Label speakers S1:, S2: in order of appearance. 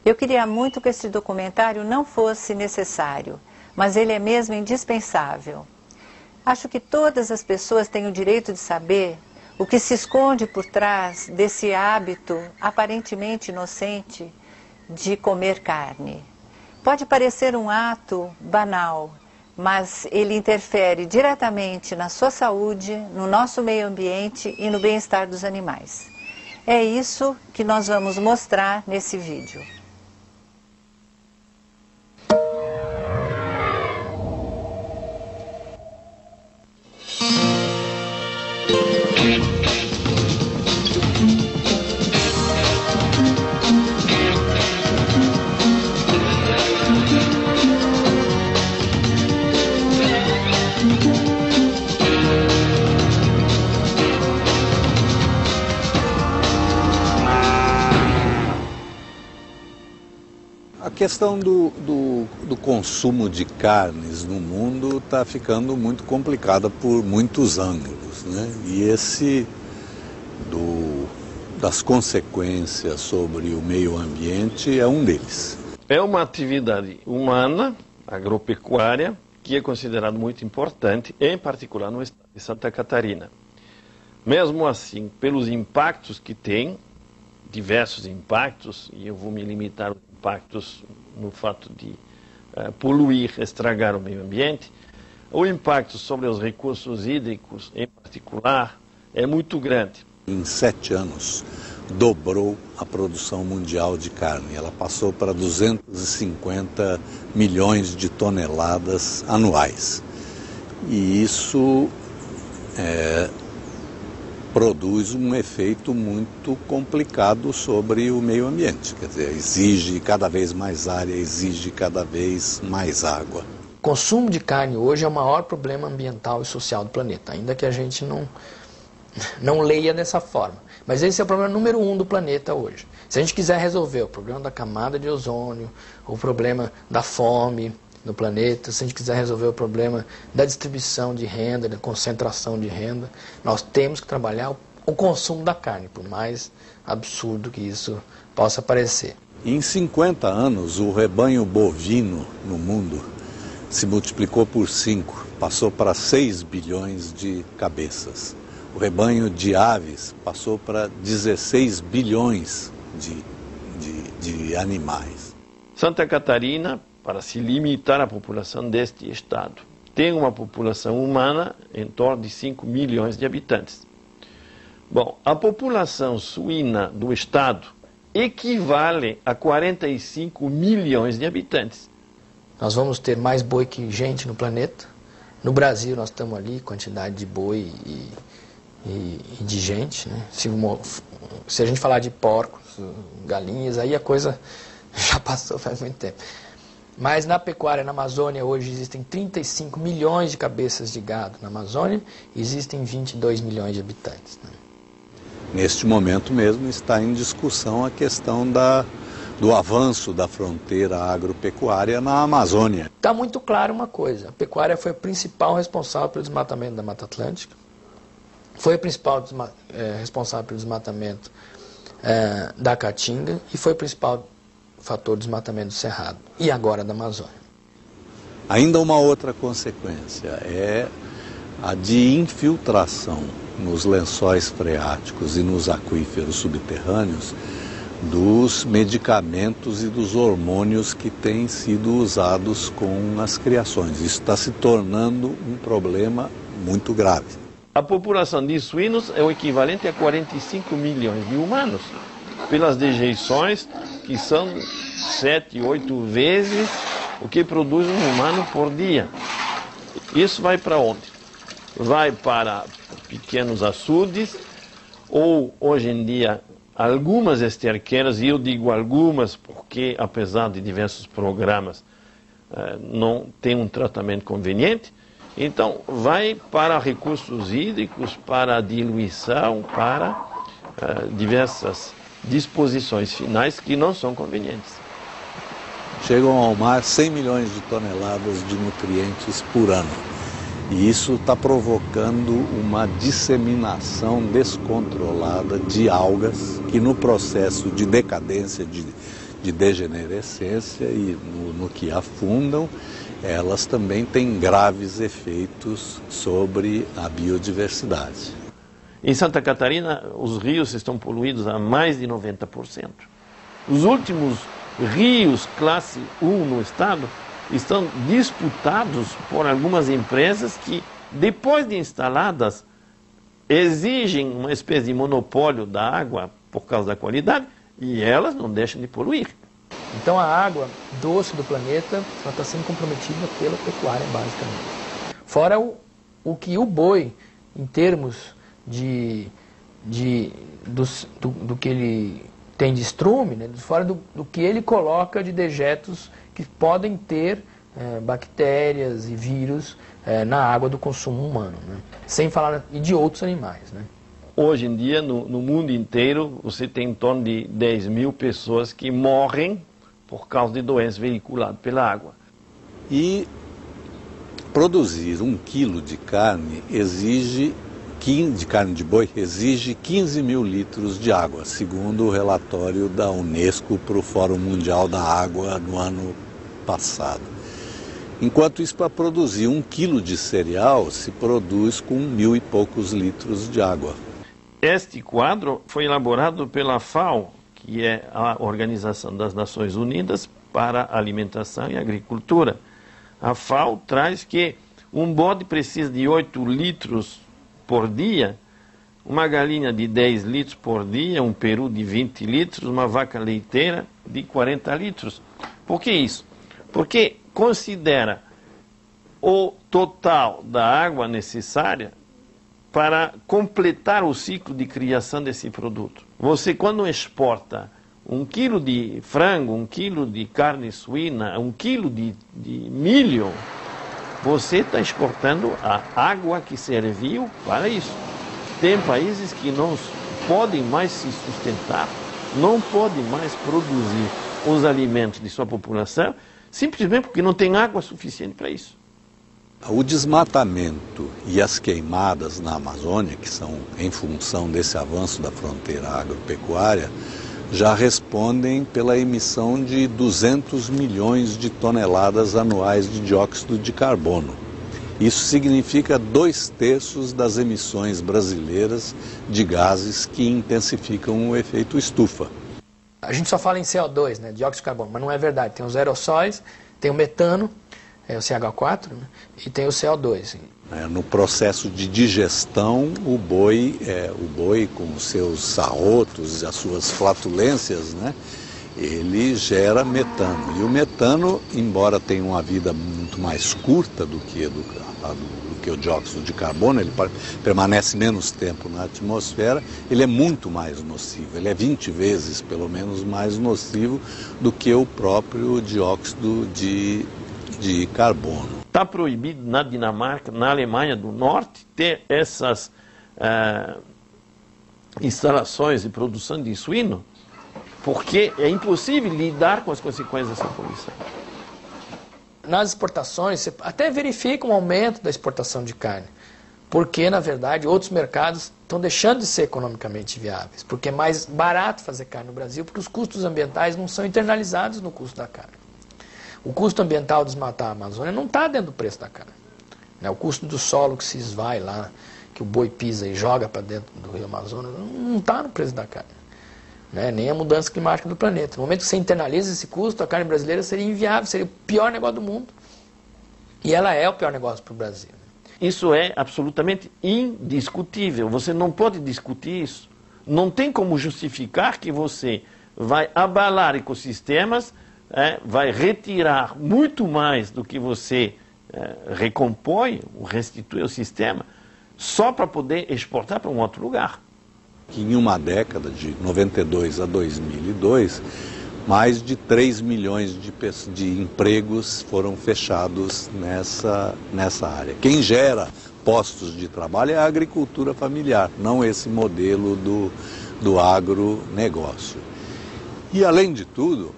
S1: Eu queria muito que esse documentário não fosse necessário, mas ele é mesmo indispensável. Acho que todas as pessoas têm o direito de saber o que se esconde por trás desse hábito aparentemente inocente de comer carne. Pode parecer um ato banal, mas ele interfere diretamente na sua saúde, no nosso meio ambiente e no bem-estar dos animais. É isso que nós vamos mostrar nesse vídeo.
S2: A questão do consumo de carnes no mundo está ficando muito complicada por muitos ângulos, né? E esse das consequências sobre o meio ambiente é um deles.
S3: É uma atividade humana, agropecuária, que é considerada muito importante, em particular no estado de Santa Catarina. Mesmo assim, pelos impactos que tem, diversos impactos, e eu vou me limitar aos impactos no fato de poluir, estragar o meio ambiente, o impacto sobre os recursos hídricos, em particular, é muito grande.
S2: Em 7 anos, dobrou a produção mundial de carne. Ela passou para 250 milhões de toneladas anuais. E isso produz um efeito muito complicado sobre o meio ambiente. Quer dizer, exige cada vez mais área, exige cada vez mais água.
S4: O consumo de carne hoje é o maior problema ambiental e social do planeta, ainda que a gente não leia dessa forma. Mas esse é o problema número 1 do planeta hoje. Se a gente quiser resolver o problema da camada de ozônio, o problema da fome no planeta, se a gente quiser resolver o problema da distribuição de renda, da concentração de renda, nós temos que trabalhar o consumo da carne, por mais absurdo que isso possa parecer.
S2: Em 50 anos, o rebanho bovino no mundo se multiplicou por 5, passou para 6 bilhões de cabeças. O rebanho de aves passou para 16 bilhões de animais.
S3: Santa Catarina, para se limitar à população deste estado, tem uma população humana em torno de 5 milhões de habitantes. Bom, a população suína do estado equivale a 45 milhões de habitantes.
S4: Nós vamos ter mais boi que gente no planeta. No Brasil nós estamos ali, quantidade de boi e de gente, né? Se a gente falar de porcos, galinhas, aí a coisa já passou faz muito tempo. Mas na pecuária, na Amazônia, hoje existem 35 milhões de cabeças de gado na Amazônia, existem 22 milhões de habitantes, né?
S2: Neste momento mesmo está em discussão a questão do avanço da fronteira agropecuária na Amazônia.
S4: Está muito claro uma coisa, a pecuária foi a principal responsável pelo desmatamento da Mata Atlântica, foi a principal responsável pelo desmatamento da Caatinga e foi o principal fator de desmatamento do Cerrado e agora da Amazônia.
S2: Ainda uma outra consequência é a de infiltração nos lençóis freáticos e nos aquíferos subterrâneos dos medicamentos e dos hormônios que têm sido usados com as criações. Isso está se tornando um problema muito grave.
S3: A população de suínos é o equivalente a 45 milhões de humanos, pelas dejeições que são 7, 8 vezes o que produz um humano por dia. Isso vai para onde? Vai para pequenos açudes, ou hoje em dia algumas esterqueiras, e eu digo algumas porque apesar de diversos programas não tem um tratamento conveniente, então vai para recursos hídricos, para a diluição, para diversas disposições finais que não são convenientes.
S2: Chegam ao mar 100 milhões de toneladas de nutrientes por ano. E isso está provocando uma disseminação descontrolada de algas que no processo de decadência, de degenerescência e no que afundam, elas também têm graves efeitos sobre a biodiversidade.
S3: Em Santa Catarina, os rios estão poluídos a mais de 90%. Os últimos rios classe 1 no estado estão disputados por algumas empresas que, depois de instaladas, exigem uma espécie de monopólio da água por causa da qualidade e elas não deixam de poluir.
S4: Então a água doce do planeta está sendo comprometida pela pecuária, basicamente. Fora o que o boi, em termos do que ele tem de estrume, né, fora do que ele coloca de dejetos que podem ter bactérias e vírus na água do consumo humano, né? Sem falar e de outros animais, né?
S3: Hoje em dia, no mundo inteiro, você tem em torno de 10 mil pessoas que morrem por causa de doenças veiculadas pela água.
S2: E produzir 1 quilo de carne de carne de boi exige 15 mil litros de água, segundo o relatório da Unesco para o Fórum Mundial da Água no ano passado. Enquanto isso, para produzir 1 quilo de cereal, se produz com 1.000 e poucos litros de água.
S3: Este quadro foi elaborado pela FAO, que é a Organização das Nações Unidas para a Alimentação e Agricultura. A FAO traz que um bode precisa de 8 litros por dia, uma galinha de 10 litros por dia, um peru de 20 litros, uma vaca leiteira de 40 litros. Por que isso? Porque considera o total da água necessária para completar o ciclo de criação desse produto. Você, quando exporta 1 quilo de frango, 1 quilo de carne suína, 1 quilo de milho, você está exportando a água que serviu para isso. Tem países que não podem mais se sustentar, não podem mais produzir os alimentos de sua população, simplesmente porque não tem água suficiente para isso.
S2: O desmatamento e as queimadas na Amazônia, que são em função desse avanço da fronteira agropecuária, já respondem pela emissão de 200 milhões de toneladas anuais de dióxido de carbono. Isso significa 2/3 das emissões brasileiras de gases que intensificam o efeito estufa.
S4: A gente só fala em CO2, né, dióxido de carbono, mas não é verdade. Tem os aerossóis, tem o metano, o CH4, né, e tem o CO2.
S2: No processo de digestão, o boi com os seus arrotos e as suas flatulências, né, ele gera metano. E o metano, embora tenha uma vida muito mais curta do que o dióxido de carbono, ele permanece menos tempo na atmosfera, ele é muito mais nocivo. Ele é 20 vezes, pelo menos, mais nocivo do que o próprio dióxido de carbono.
S3: Está proibido na Dinamarca, na Alemanha do Norte, ter essas instalações de produção de suíno, porque é impossível lidar com as consequências dessa poluição.
S4: Nas exportações, você até verifica um aumento da exportação de carne, porque, na verdade, outros mercados estão deixando de ser economicamente viáveis, porque é mais barato fazer carne no Brasil, porque os custos ambientais não são internalizados no custo da carne. O custo ambiental de desmatar a Amazônia não está dentro do preço da carne. O custo do solo que se esvai lá, que o boi pisa e joga para dentro do rio Amazonas, não está no preço da carne. Nem a mudança climática do planeta. No momento que você internaliza esse custo, a carne brasileira seria inviável, seria o pior negócio do mundo. E ela é o pior negócio para o Brasil.
S3: Isso é absolutamente indiscutível. Você não pode discutir isso. Não tem como justificar que você vai abalar ecossistemas, vai retirar muito mais do que você recompõe, restitui ao sistema, só para poder exportar para um outro lugar.
S2: Que em uma década, de 92 a 2002, mais de 3 milhões de empregos foram fechados nessa área. Quem gera postos de trabalho é a agricultura familiar, não esse modelo do agronegócio. E, além de tudo,